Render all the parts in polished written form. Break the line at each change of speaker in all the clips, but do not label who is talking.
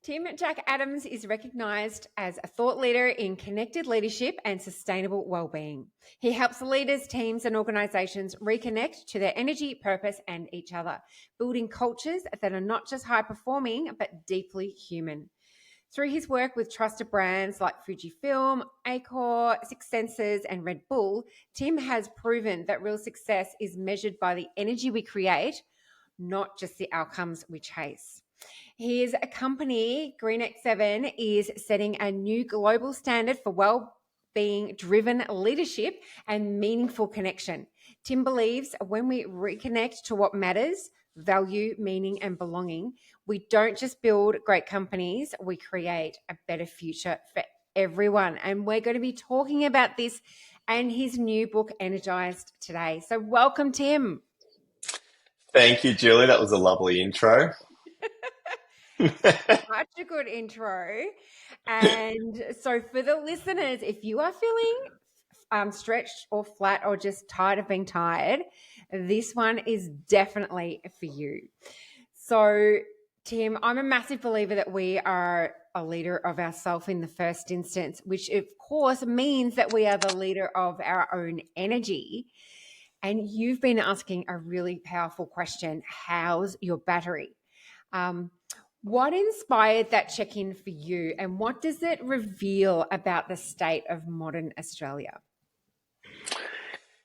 Tim Jack Adams is recognised as a thought leader in connected leadership and sustainable wellbeing. He helps leaders, teams, and organisations reconnect to their energy, purpose, and each other, building cultures that are not just high performing but deeply human. Through his work with trusted brands like Fujifilm, Accor, Six Senses, and Red Bull, Tim has proven that real success is measured by the energy we create, not just the outcomes we chase. His company, Green X7, is setting a new global standard for well-being driven leadership and meaningful connection. Tim believes when we reconnect to what matters, value, meaning, and belonging, we don't just build great companies, we create a better future for everyone. And we're going to be talking about this and his new book, Energized, today. So welcome, Tim.
Thank you, Julie. That was a lovely intro.
Such a good intro. And so for the listeners, if you are feeling stretched or flat or just tired of being tired, this one is definitely for you. So Tim, I'm a massive believer that we are a leader of ourselves in the first instance, which of course means that we are the leader of our own energy. And you've been asking a really powerful question: how's your battery? What inspired that check-in for you, and what does it reveal about the state of modern Australia?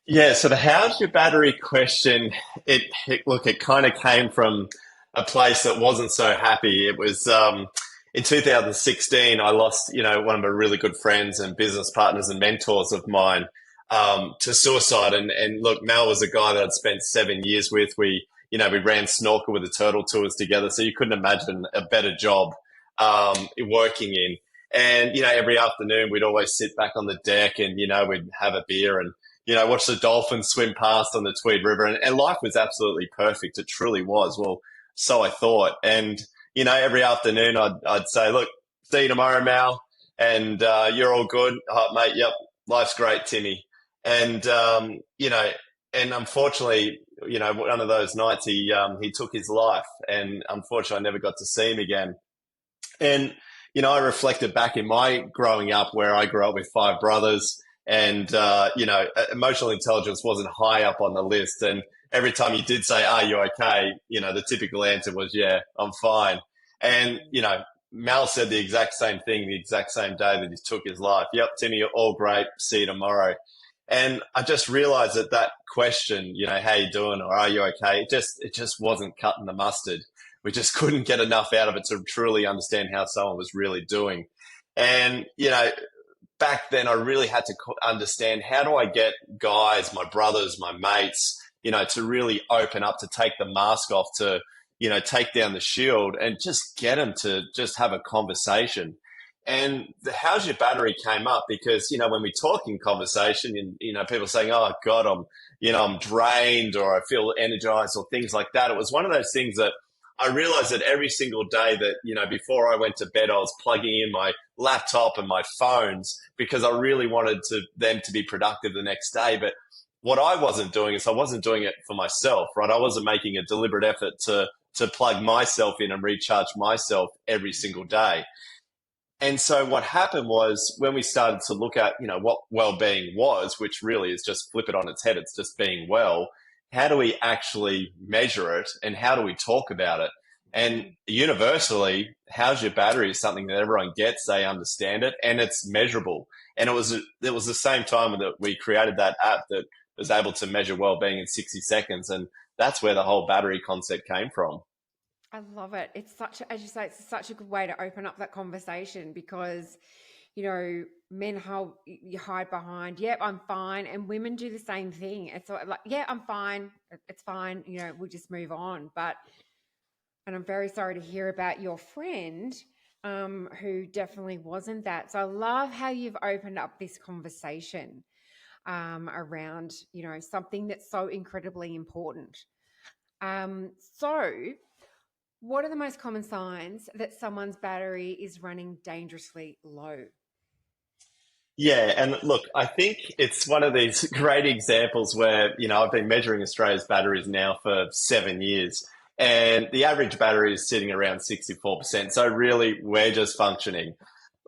Yeah, so the how's your battery question, it kind of came from a place that wasn't so happy. It was in 2016, I lost, one of my really good friends and business partners and mentors of mine to suicide. And look, Mel was a guy that I'd spent 7 years with. We ran snorkel with the turtle tours together. So you couldn't imagine a better job working in. And, every afternoon we'd always sit back on the deck and, we'd have a beer and, watch the dolphins swim past on the Tweed River. And life was absolutely perfect. It truly was. Well, so I thought. And, every afternoon I'd say, look, see you tomorrow, Mal. And you're all good. Oh, mate, yep, life's great, Timmy. And, and unfortunately, one of those nights he took his life, and unfortunately I never got to see him again. And, I reflected back in my growing up, where I grew up with 5 brothers, and, emotional intelligence wasn't high up on the list. And every time you did say, are you okay? The typical answer was, yeah, I'm fine. And, Mal said the exact same thing the exact same day that he took his life. Yep, Timmy, you're all great. See you tomorrow. And I just realized that question, how you doing or are you okay? It just wasn't cutting the mustard. We just couldn't get enough out of it to truly understand how someone was really doing. And, back then I really had to understand, how do I get guys, my brothers, my mates, to really open up, to take the mask off, to, take down the shield and just get them to just have a conversation. And the how's your battery came up because, when we talk in conversation and, people saying, oh God, I'm drained, or I feel energized, or things like that. It was one of those things that I realized that every single day that, before I went to bed, I was plugging in my laptop and my phones because I really wanted them to be productive the next day. But what I wasn't doing is I wasn't doing it for myself, right? I wasn't making a deliberate effort to plug myself in and recharge myself every single day. And so what happened was, when we started to look at, what well-being was, which really is just flip it on its head, it's just being well, how do we actually measure it and how do we talk about it? And universally, how's your battery is something that everyone gets, they understand it, and it's measurable. And it was the same time that we created that app that was able to measure well-being in 60 seconds. And that's where the whole battery concept came from.
I love it. It's as you say, it's such a good way to open up that conversation because, men hide behind, yep, I'm fine. And women do the same thing. It's like, yeah, I'm fine. It's fine. We'll just move on. And I'm very sorry to hear about your friend who definitely wasn't that. So I love how you've opened up this conversation around, something that's so incredibly important. So what are the most common signs that someone's battery is running dangerously low?
Yeah, and look, I think it's one of these great examples where, I've been measuring Australia's batteries now for 7 years. and the average battery is sitting around 64%. So really, we're just functioning.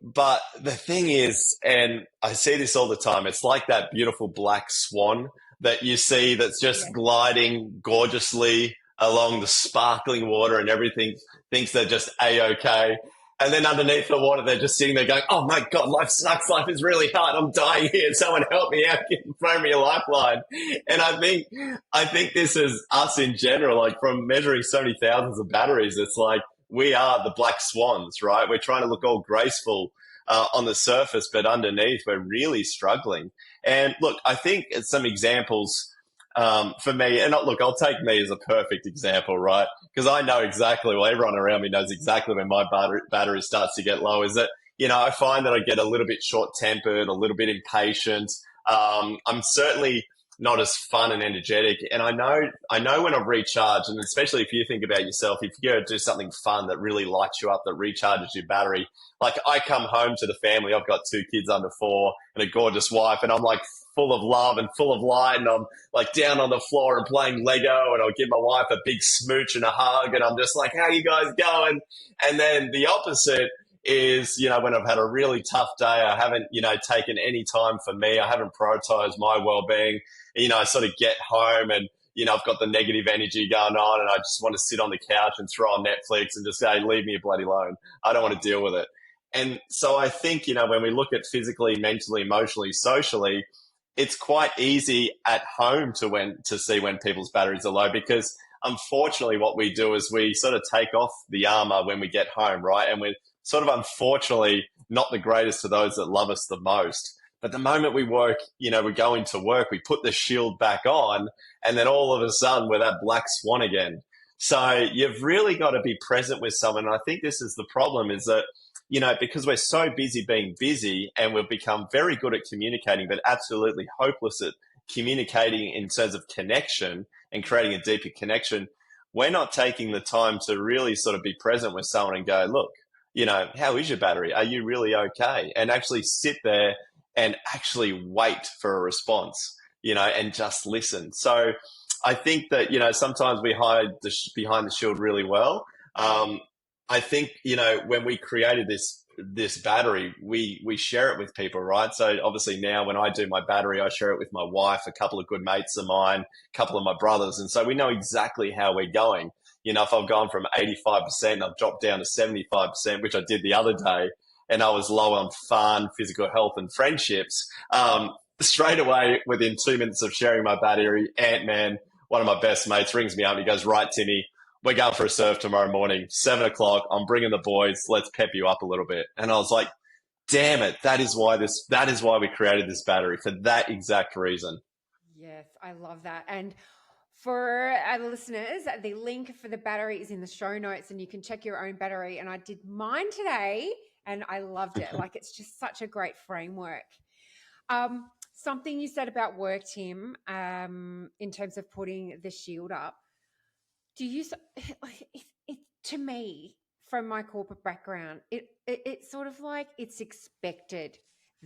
But the thing is, and I see this all the time, it's like that beautiful black swan that you see that's just
Yeah.
gliding gorgeously along the sparkling water and everything thinks they're just a-okay. And then underneath the water, they're just sitting there going, oh my God, life sucks. Life is really hard. I'm dying here. Someone help me out. Throw me a lifeline. And I think this is us in general, like from measuring so many thousands of batteries, it's like we are the black swans, right? We're trying to look all graceful on the surface, but underneath we're really struggling. And look, I think it's some examples for me, and look, I'll take me as a perfect example, right? Because I know exactly, well, everyone around me knows exactly when my battery starts to get low. Is that, I find that I get a little bit short tempered, a little bit impatient. I'm certainly not as fun and energetic. And I know when I've recharged, and especially if you think about yourself, if you go do something fun that really lights you up, that recharges your battery, like I come home to the family, I've got 2 kids under 4 and a gorgeous wife, and I'm like full of love and full of light, and I'm like down on the floor and playing Lego, and I'll give my wife a big smooch and a hug, and I'm just like, how you guys going? And then the opposite is, when I've had a really tough day, I haven't, taken any time for me, I haven't prioritized my well-being, I sort of get home and, I've got the negative energy going on, and I just want to sit on the couch and throw on Netflix and just say, leave me bloody alone. I don't want to deal with it. And so I think, when we look at physically, mentally, emotionally, socially, it's quite easy at home to see when people's batteries are low, because unfortunately what we do is we sort of take off the armor when we get home, right? And we're sort of unfortunately not the greatest to those that love us the most. But the moment we work, we go into work, we put the shield back on, and then all of a sudden we're that black swan again. So you've really got to be present with someone. And I think this is the problem, is that, because we're so busy being busy, and we've become very good at communicating, but absolutely hopeless at communicating in terms of connection and creating a deeper connection, we're not taking the time to really sort of be present with someone and go, look, how is your battery? Are you really okay? And actually sit there and actually wait for a response, and just listen. So I think that, sometimes we hide behind the shield really well. I think, when we created this battery, we share it with people, right? So obviously now when I do my battery, I share it with my wife, a couple of good mates of mine, a couple of my brothers. And so we know exactly how we're going. If I've gone from 85%, I've dropped down to 75%, which I did the other day, and I was low on fun, physical health, and friendships, straight away within 2 minutes of sharing my battery, Ant-Man, one of my best mates, rings me up and he goes, right, Timmy, we're going for a surf tomorrow morning, 7 o'clock. I'm bringing the boys. Let's pep you up a little bit. And I was like, damn it. That is why we created this battery, for that exact reason.
Yes, I love that. And for our listeners, the link for the battery is in the show notes, and you can check your own battery. And I did mine today and I loved it. Like, it's just such a great framework. Something you said about work, Tim, in terms of putting the shield up. Do you, to me, from my corporate background, it's sort of like it's expected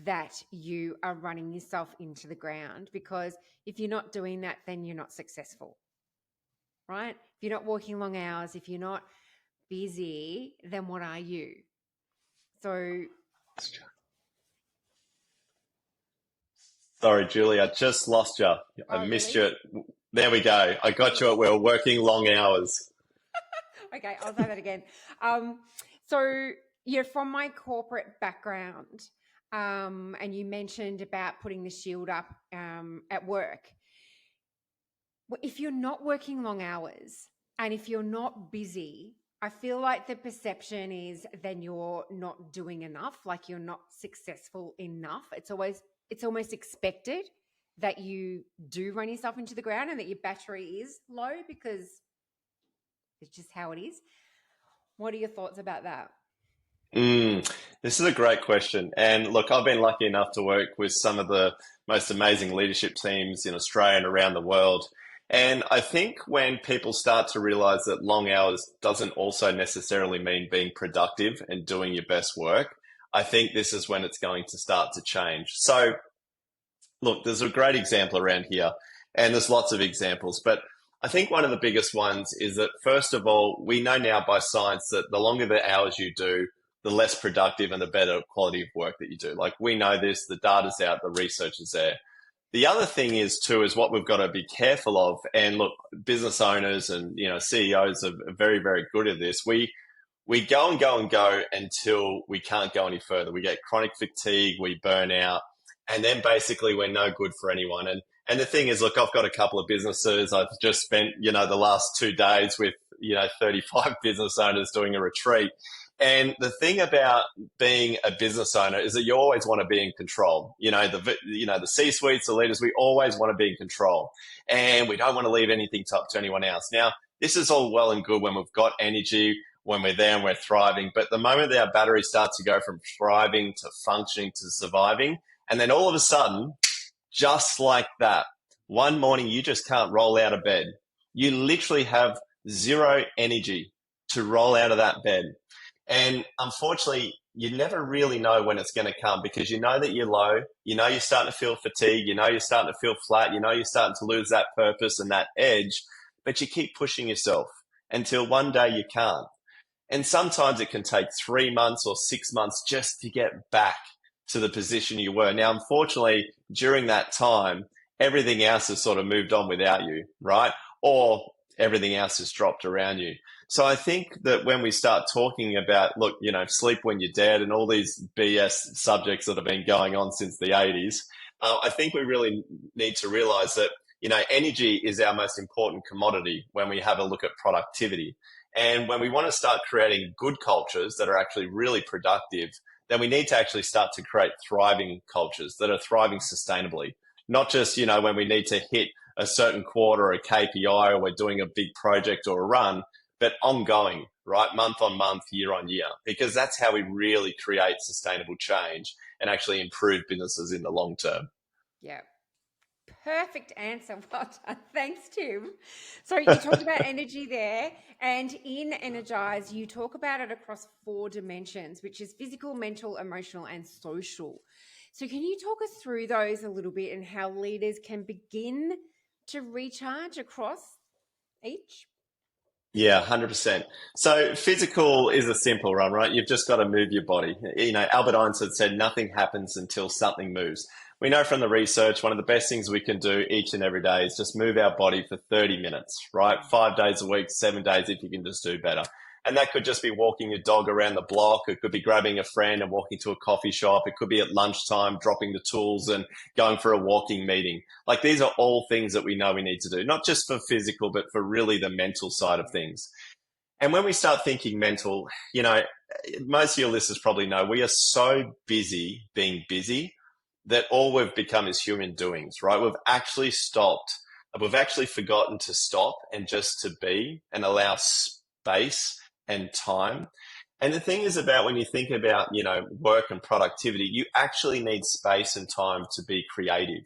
that you are running yourself into the ground, because if you're not doing that, then you're not successful, right? If you're not working long hours, if you're not busy, then what are you? So,
sorry, Julie, I just lost you. I missed
really?
you. There we go. I got you. We're working long hours.
Okay, I'll say that again. So you're from my corporate background, and you mentioned about putting the shield up at work. If you're not working long hours and if you're not busy, I feel like the perception is then you're not doing enough, like you're not successful enough. It's almost expected that you do run yourself into the ground and that your battery is low, because it's just how it is. What are your thoughts about that?
This is a great question. And look, I've been lucky enough to work with some of the most amazing leadership teams in Australia and around the world. And I think when people start to realize that long hours doesn't also necessarily mean being productive and doing your best work, I think this is when it's going to start to change. So, look, there's a great example around here, and there's lots of examples, but I think one of the biggest ones is that, first of all, we know now by science that the longer the hours you do, the less productive and the better quality of work that you do. Like, we know this, the data's out, the research is there. The other thing is too, is what we've got to be careful of. And look, business owners and, CEOs are very, very good at this. We go and go and go until we can't go any further. We get chronic fatigue, we burn out, and then basically we're no good for anyone. And the thing is, look, I've got a couple of businesses. I've just spent, the last 2 days with, 35 business owners doing a retreat. And the thing about being a business owner is that you always want to be in control. The C-suites, the leaders, we always want to be in control, and we don't want to leave anything up to anyone else. Now, this is all well and good when we've got energy, when we're there and we're thriving. But the moment that our battery starts to go from thriving to functioning to surviving, and then all of a sudden, just like that, one morning you just can't roll out of bed. You literally have zero energy to roll out of that bed. And unfortunately, you never really know when it's going to come, because you know that you're low, you're starting to feel fatigue, you're starting to feel flat, you're starting to lose that purpose and that edge, but you keep pushing yourself until one day you can't. And sometimes it can take 3 months or 6 months just to get back to the position you were. Now, unfortunately, during that time, everything else has sort of moved on without you, right? Or everything else has dropped around you. So I think that when we start talking about, look, sleep when you're dead and all these BS subjects that have been going on since the 80s, I think we really need to realize that, energy is our most important commodity when we have a look at productivity. And when we want to start creating good cultures that are actually really productive, then we need to actually start to create thriving cultures that are thriving sustainably. Not just, when we need to hit a certain quarter or a KPI, or we're doing a big project or a run, but ongoing, right? Month on month, year on year, because that's how we really create sustainable change and actually improve businesses in the long term.
Yeah. Perfect answer. Well done. Thanks, Tim. So you talked about energy there, and in Energize, you talk about it across 4 dimensions, which is physical, mental, emotional, and social. So can you talk us through those a little bit and how leaders can begin to recharge across each?
Yeah, 100%. So physical is a simple one, right? You've just got to move your body. Albert Einstein said nothing happens until something moves. We know from the research, one of the best things we can do each and every day is just move our body for 30 minutes, right? 5 days a week, 7 days if you can just do better. And that could just be walking your dog around the block. It could be grabbing a friend and walking to a coffee shop. It could be at lunchtime, dropping the tools and going for a walking meeting. Like, these are all things that we know we need to do, not just for physical, but for really the mental side of things. And when we start thinking mental, most of your listeners probably know we are so busy being busy that all we've become is human doings, right? We've actually forgotten to stop and just to be and allow space and time. And the thing is about when you think about, work and productivity, you actually need space and time to be creative,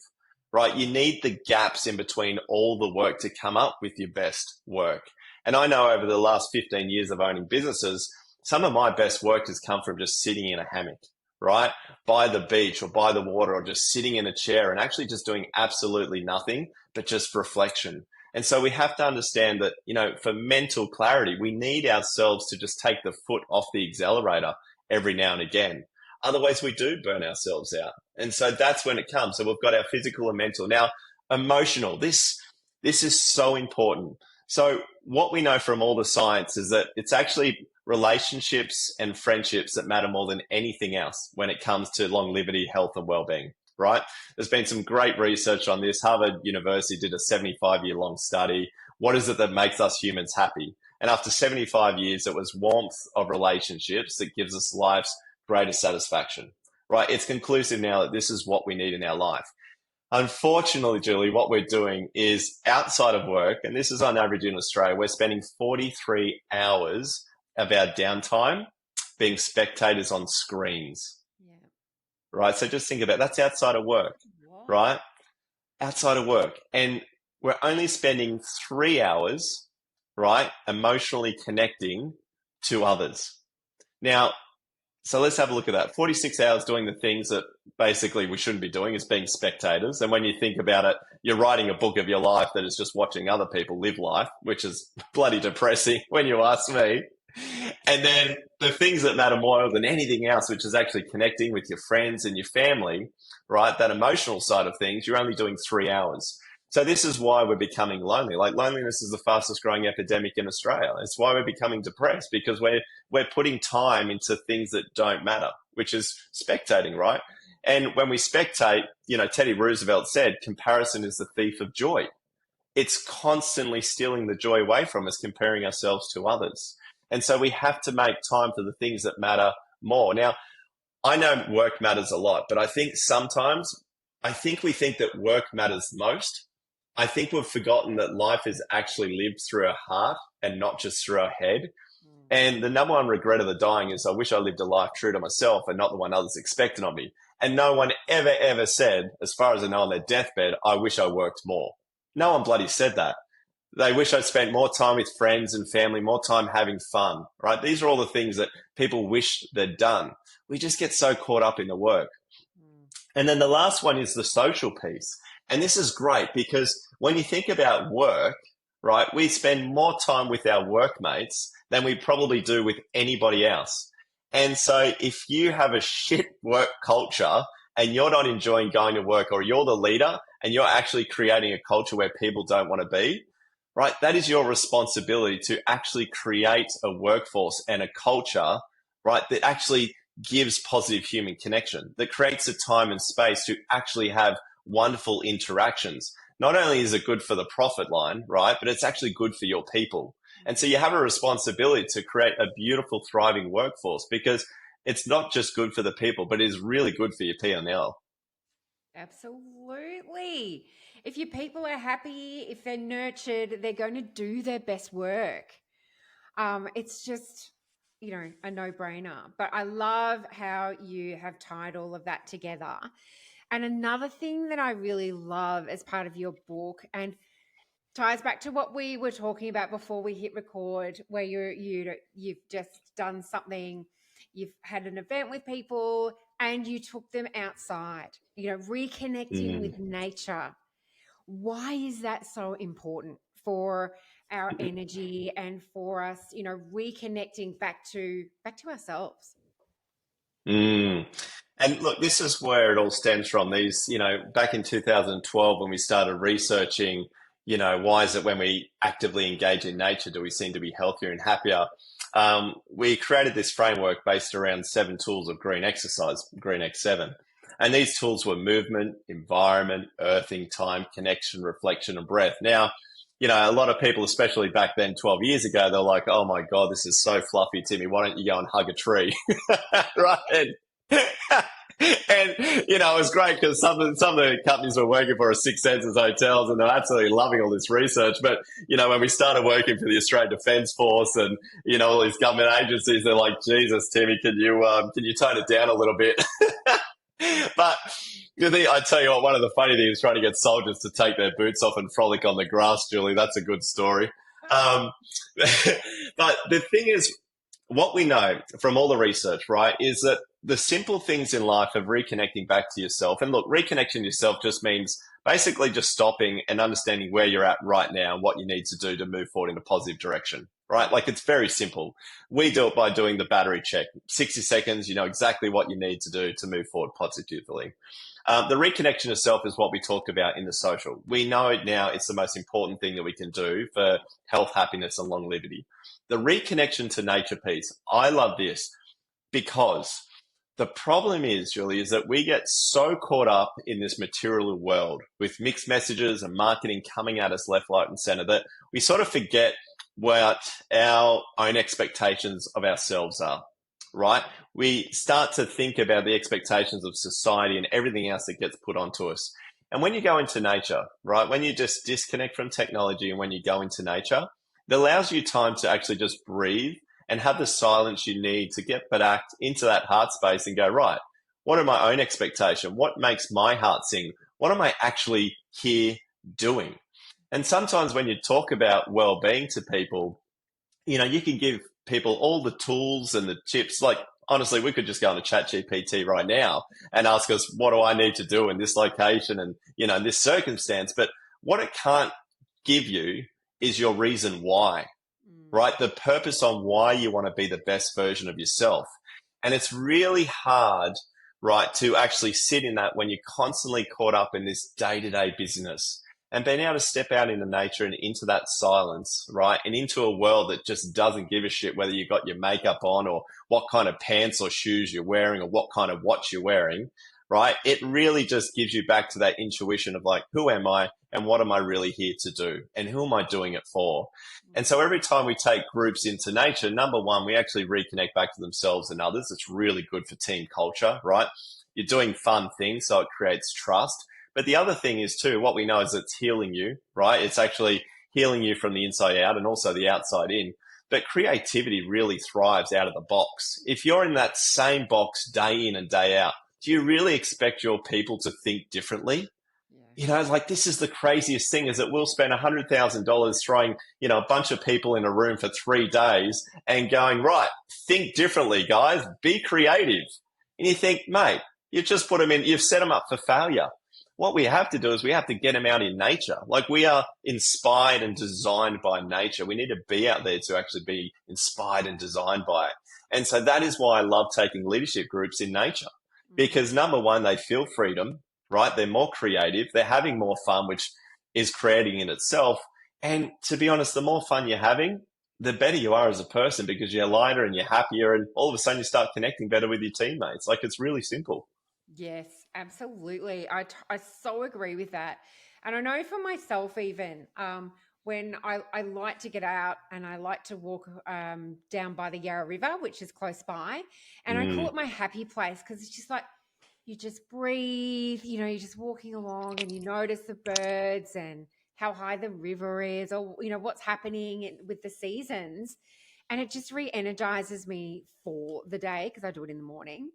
right? You need the gaps in between all the work to come up with your best work. And I know over the last 15 years of owning businesses, some of my best work has come from just sitting in a hammock, right? By the beach or by the water, or just sitting in a chair and actually just doing absolutely nothing, but just reflection. And so we have to understand that, for mental clarity, we need ourselves to just take the foot off the accelerator every now and again. Otherwise, we do burn ourselves out. And so that's when it comes. So we've got our physical and mental. Now, emotional, this is so important. So what we know from all the science is that it's actually relationships and friendships that matter more than anything else when it comes to longevity, health, and well-being. Right? There's been some great research on this. Harvard University did a 75-year-long study. What is it that makes us humans happy? And after 75 years, it was warmth of relationships that gives us life's greatest satisfaction. Right? It's conclusive now that this is what we need in our life. Unfortunately, Julie, what we're doing is outside of work, and this is on average in Australia, we're spending 43 hours of our downtime being spectators on screens. Right? So just think about that's outside of work, right? Outside of work. And we're only spending 3 hours, right, emotionally connecting to others. Now, So let's have a look at that. 46 hours doing the things that basically we shouldn't be doing, is being spectators. And when you think about it, you're writing a book of your life that is just watching other people live life, which is bloody depressing when you ask me. And then the things that matter more than anything else, which is actually connecting with your friends and your family, right? That emotional side of things, you're only doing 3 hours. So this is why we're becoming lonely. Like, loneliness is the fastest growing epidemic in Australia. It's why we're becoming depressed, because we're putting time into things that don't matter, which is spectating, right? And when we spectate, Teddy Roosevelt said, comparison is the thief of joy. It's constantly stealing the joy away from us, comparing ourselves to others. And so we have to make time for the things that matter more. Now, I know work matters a lot, but I think we think that work matters most. I think we've forgotten that life is actually lived through our heart and not just through our head. And the number one regret of the dying is, I wish I lived a life true to myself and not the one others expected of me. And no one ever said, as far as I know, on their deathbed, I wish I worked more. No one bloody said that. They wish I'd spent more time with friends and family, more time having fun, right? These are all the things that people wish they'd done. We just get so caught up in the work. And then the last one is the social piece. And this is great because when you think about work, right, we spend more time with our workmates than we probably do with anybody else. And so if you have a shit work culture and you're not enjoying going to work, or you're the leader and you're actually creating a culture where people don't want to be, right, that is your responsibility to actually create a workforce and a culture, right, that actually gives positive human connection, that creates a time and space to actually have wonderful interactions. Not only is it good for the profit line, right, but it's actually good for your people. And so you have a responsibility to create a beautiful, thriving workforce, because it's not just good for the people, but it is really good for your P&L.
Absolutely. If your people are happy, if they're nurtured, they're going to do their best work. It's just, a no-brainer. But I love how you have tied all of that together. And another thing that I really love as part of your book, and ties back to what we were talking about before we hit record, where you've just done something, you've had an event with people and you took them outside, reconnecting with nature. Why is that so important for our energy and for us, reconnecting back to ourselves?
And look, this is where it all stems from. These, back in 2012, when we started researching, why is it when we actively engage in nature do we seem to be healthier and happier? We created this framework based around 7 tools of green exercise, Green X7. And these tools were movement, environment, earthing, time, connection, reflection, and breath. Now, a lot of people, especially back then, 12 years ago, they're like, oh my God, this is so fluffy, Timmy. Why don't you go and hug a tree? Right? And it was great because some of the companies we're working for are Six Senses hotels, and they're absolutely loving all this research. But, when we started working for the Australian Defence Force and, all these government agencies, they're like, Jesus, Timmy, can you tone it down a little bit? But I tell you what, one of the funny things is trying to get soldiers to take their boots off and frolic on the grass, Julie. That's a good story. But the thing is, what we know from all the research, right, is that the simple things in life of reconnecting back to yourself. And look, reconnecting to yourself just means basically just stopping and understanding where you're at right now and what you need to do to move forward in a positive direction, right? Like, it's very simple. We do it by doing the battery check. 60 seconds, you know exactly what you need to do to move forward positively. The reconnection of self is what we talked about in the social. We know it now. It's the most important thing that we can do for health, happiness, and longevity. The reconnection to nature piece. I love this because the problem is, Julie, is that we get so caught up in this material world with mixed messages and marketing coming at us left, right, and center that we sort of forget what our own expectations of ourselves are, right? We start to think about the expectations of society and everything else that gets put onto us. And when you go into nature, right, when you just disconnect from technology and when you go into nature, it allows you time to actually just breathe and have the silence you need to get back into that heart space and go, right, what are my own expectations? What makes my heart sing? What am I actually here doing? And sometimes when you talk about well-being to people, you can give people all the tools and the tips. Like, honestly, we could just go on to ChatGPT right now and ask us, what do I need to do in this location and, in this circumstance? But what it can't give you is your reason why, right? The purpose on why you want to be the best version of yourself. And it's really hard, right, to actually sit in that when you're constantly caught up in this day-to-day business, and being able to step out into nature and into that silence, right, and into a world that just doesn't give a shit whether you got your makeup on or what kind of pants or shoes you're wearing or what kind of watch you're wearing, right? It really just gives you back to that intuition of like, who am I and what am I really here to do and who am I doing it for? And so every time we take groups into nature, number one, we actually reconnect back to themselves and others. It's really good for team culture, right? You're doing fun things, so it creates trust. But the other thing is too, what we know is it's healing you, right? It's actually healing you from the inside out and also the outside in. But creativity really thrives out of the box. If you're in that same box day in and day out, do you really expect your people to think differently? Like this is the craziest thing is that we'll spend $100,000 throwing, a bunch of people in a room for 3 days and going, right, think differently, guys, be creative. And you think, mate, you've just put them in, you've set them up for failure. What we have to do is we have to get them out in nature. Like we are inspired and designed by nature. We need to be out there to actually be inspired and designed by it. And so that is why I love taking leadership groups in nature, because number one, they feel freedom, right? They're more creative. They're having more fun, which is creating in itself. And to be honest, the more fun you're having, the better you are as a person because you're lighter and you're happier. And all of a sudden you start connecting better with your teammates. Like it's really simple.
Yes, absolutely. I so agree with that. And I know for myself, even when I like to get out and I like to walk down by the Yarra River, which is close by, and I call it my happy place because it's just like you just breathe, you're just walking along and you notice the birds and how high the river is or, what's happening with the seasons. And it just re-energizes me for the day because I do it in the morning.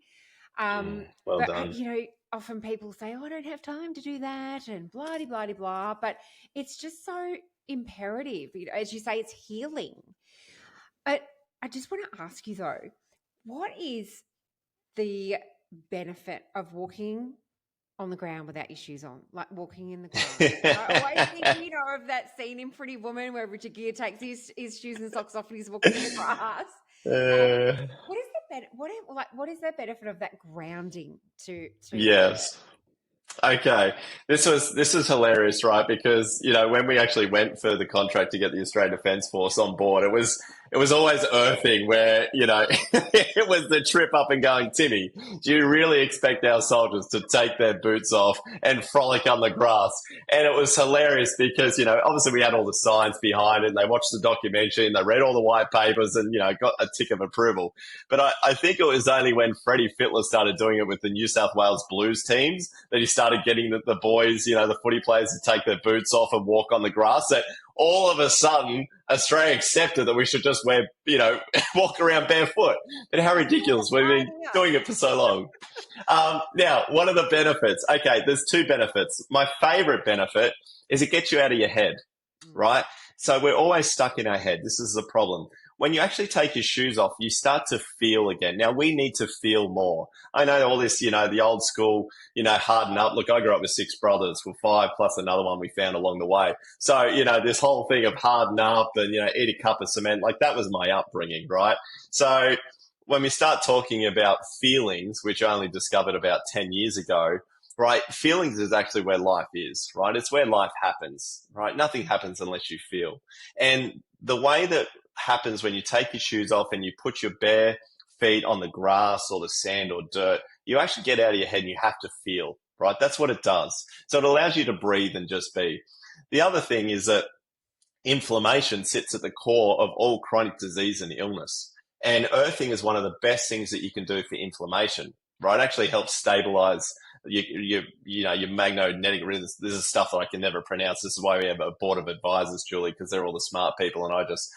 Well
But
done.
often people say, "Oh, I don't have time to do that," and blah blah blah. But it's just so imperative, as you say, it's healing. But I just want to ask you though, what is the benefit of walking on the ground without your shoes on, like walking in the grass? I always think, of that scene in Pretty Woman where Richard Gere takes his shoes and socks off and he's walking in the grass. What is what is the benefit of that grounding to
Yes. Okay. This is hilarious, right? Because, when we actually went for the contract to get the Australian Defence Force on board, it was always earthing where, it was the trip up and going, Timmy, do you really expect our soldiers to take their boots off and frolic on the grass? And it was hilarious because, obviously we had all the science behind it and they watched the documentary and they read all the white papers and, got a tick of approval. But I think it was only when Freddie Fittler started doing it with the New South Wales Blues teams that he started getting the boys, the footy players to take their boots off and walk on the grass, that all of a sudden Australia accepted that we should just wear, walk around barefoot. But how ridiculous. We've been doing it for so long. Now, what are the benefits? Okay, there's 2 benefits. My favorite benefit is it gets you out of your head, right? So we're always stuck in our head. This is the problem. When you actually take your shoes off, you start to feel again. Now, we need to feel more. I know all this, the old school, harden up. Look, I grew up with 6 brothers, with 5 plus another one we found along the way. So, this whole thing of harden up and, eat a cup of cement, like that was my upbringing, right? So when we start talking about feelings, which I only discovered about 10 years ago, right? Feelings is actually where life is, right? It's where life happens, right? Nothing happens unless you feel. And the way that happens when you take your shoes off and you put your bare feet on the grass or the sand or dirt, you actually get out of your head and you have to feel, right? That's what it does. So it allows you to breathe and just be. The other thing is that inflammation sits at the core of all chronic disease and illness. And earthing is one of the best things that you can do for inflammation, right? It actually helps stabilize your magnetic rhythms. This is stuff that I can never pronounce. This is why we have a board of advisors, Julie, because they're all the smart people and I just,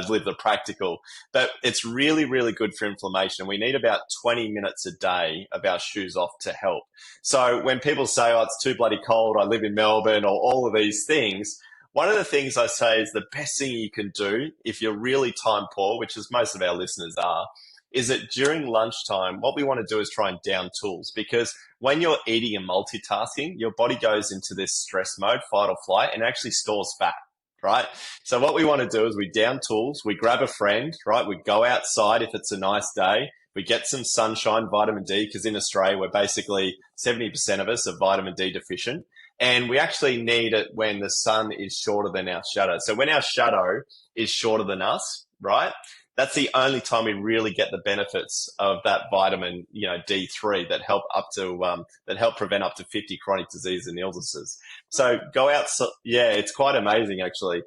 live the practical. But it's really, really good for inflammation. We need about 20 minutes a day of our shoes off to help. So when people say, oh, it's too bloody cold, I live in Melbourne, or all of these things, one of the things I say is the best thing you can do if you're really time poor, which is most of our listeners are, is that during lunchtime, what we want to do is try and down tools, because when you're eating and multitasking, your body goes into this stress mode, fight or flight, and actually stores fat, right? So what we want to do is we down tools, we grab a friend, right? We go outside if it's a nice day. We get some sunshine, vitamin D, because in Australia, we're basically 70% of us are vitamin D deficient. And we actually need it when the sun is shorter than our shadow. So when our shadow is shorter than us, right? That's the only time we really get the benefits of that vitamin, D3 that help prevent up to 50 chronic diseases and illnesses. So go out. Yeah, it's quite amazing actually.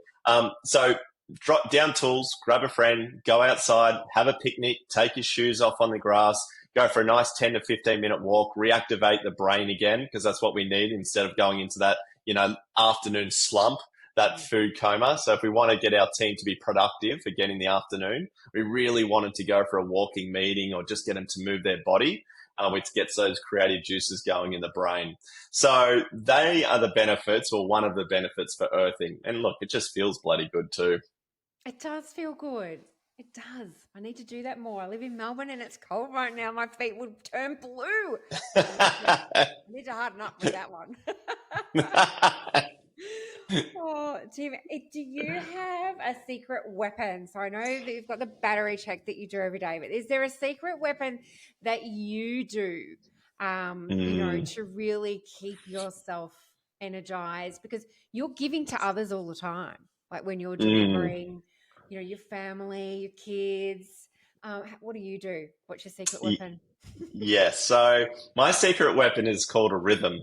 So drop down tools, grab a friend, go outside, have a picnic, take your shoes off on the grass, go for a nice 10 to 15-minute walk, reactivate the brain again, because that's what we need instead of going into that, afternoon slump, that food coma. So if we want to get our team to be productive again in the afternoon, we really want them to go for a walking meeting or just get them to move their body, which gets those creative juices going in the brain. So they are the benefits, or one of the benefits for earthing. And look, it just feels bloody good too.
It does feel good. It does. I need to do that more. I live in Melbourne and it's cold right now. My feet would turn blue. I need to harden up with that one. Oh, Tim, do you have a secret weapon? So I know that you've got the battery check that you do every day, but is there a secret weapon that you do, to really keep yourself energized? Because you're giving to others all the time, like when you're delivering, your family, your kids. What do you do? What's your secret weapon?
Yes. So my secret weapon is called a rhythm,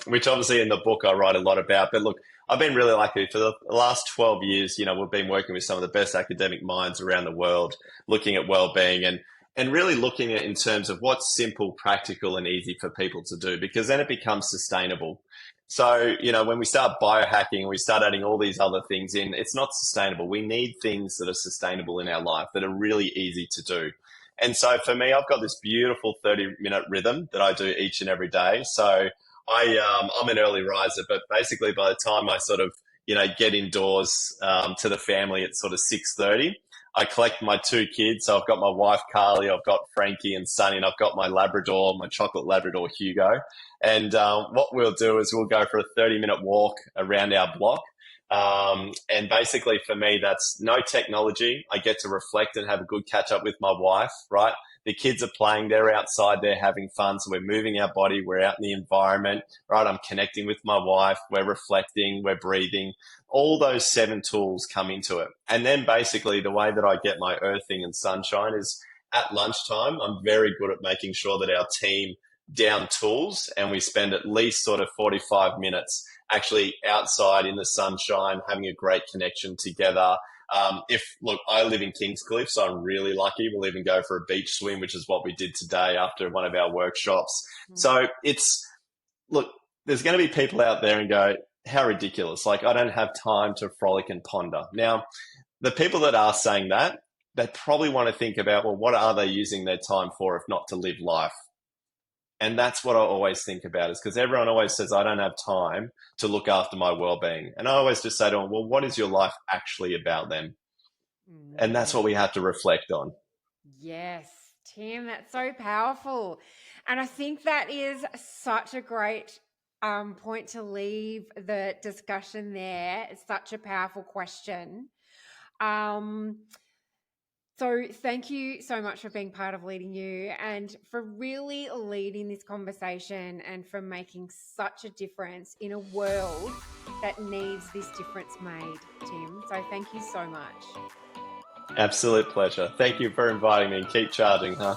which obviously in the book I write a lot about. But look, I've been really lucky for the last 12 years. We've been working with some of the best academic minds around the world, looking at well-being and really looking at in terms of what's simple, practical, and easy for people to do, because then it becomes sustainable. So, when we start biohacking, we start adding all these other things in, it's not sustainable. We need things that are sustainable in our life, that are really easy to do. And so for me, I've got this beautiful 30-minute rhythm that I do each and every day. So I'm an early riser, but basically by the time I sort of, get indoors to the family at sort of 6:30, I collect my two kids. So I've got my wife, Carly, I've got Frankie and Sunny, and I've got my Labrador, my chocolate Labrador, Hugo. And what we'll do is we'll go for a 30-minute walk around our block. And basically for me, that's no technology. I get to reflect and have a good catch up with my wife, right? The kids are playing, they're outside, they're having fun. So we're moving our body, we're out in the environment, right? I'm connecting with my wife, we're reflecting, we're breathing. All those 7 tools come into it. And then basically the way that I get my earthing and sunshine is at lunchtime. I'm very good at making sure that our team down tools, and we spend at least sort of 45 minutes actually outside in the sunshine, having a great connection together. Look, I live in Kingscliff, so I'm really lucky. We'll even go for a beach swim, which is what we did today after one of our workshops. So look, there's going to be people out there and go, how ridiculous. Like, I don't have time to frolic and ponder. Now, the people that are saying that, they probably want to think about, well, what are they using their time for if not to live life? And that's what I always think about, is because everyone always says, I don't have time to look after my well-being. And I always just say to them, well, what is your life actually about then? And that's what we have to reflect on.
Yes, Tim, that's so powerful. And I think that is such a great point to leave the discussion there. It's such a powerful question. So thank you so much for being part of Leading You, and for really leading this conversation, and for making such a difference in a world that needs this difference made, Tim. So thank you so much.
Absolute pleasure. Thank you for inviting me. Keep charging, huh?